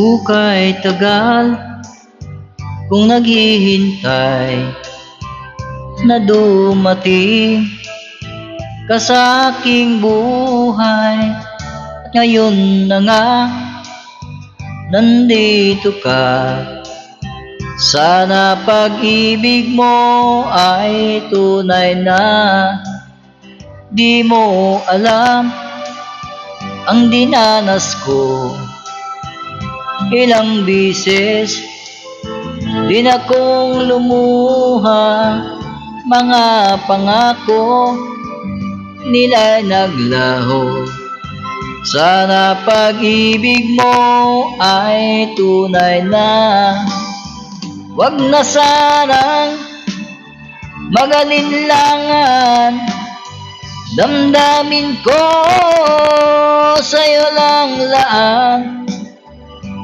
Hukay tagal kung naghihintay na dumating ka sa aking buhay. At ngayon na nga, nandito ka. Sana pag-ibig mo ay tunay na. Di mo alam ang dinanas ko. Ilang bisis din akong lumuha, mga pangako nila'y naglaho. Sana pag-ibig mo ay tunay na. Wag na sanang mag-alinlangan, damdamin ko sa'yo lang laan.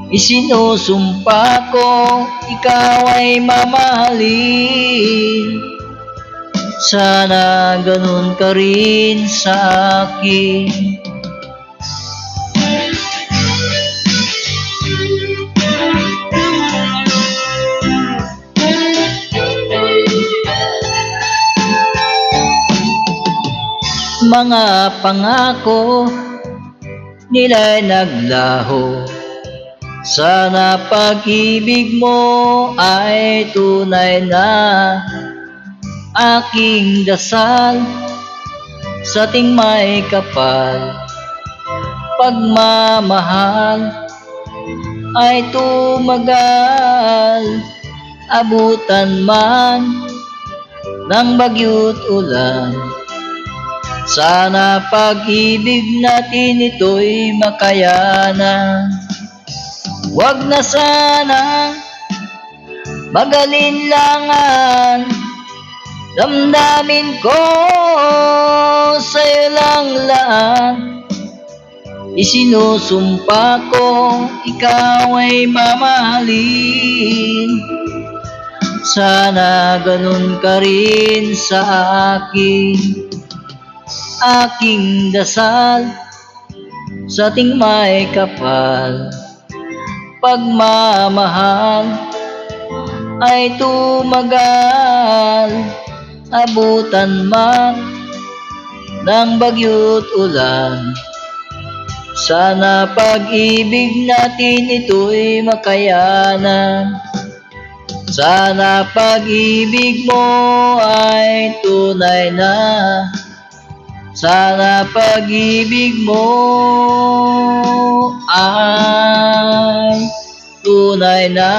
Isinusumpa ko, ikaw ay mamahalin. Sana ganun ka rin sa akin. Mga pangako nila'y naglaho. Sana pag-ibig mo ay tunay na. Aking dasal sa ating may kapal, pagmamahal ay tumagal. Abutan man ng bagyo't ulan, sana pag-ibig natin ito'y makayanan. Wag na sana mag-alinlangan, damdamin ko sa'yo lang laan. Isinusumpa ko, ikaw ay mamahalin. Sana ganun ka rin sa akin. Aking dasal sa ating may kapal, pagmamahal ay tumagal. Abutan man ng bagyo't ulan, sana pag-ibig natin ito'y makayanan. Sana pag-ibig mo ay tunay na. Sana pag-ibig mo ay tunay na.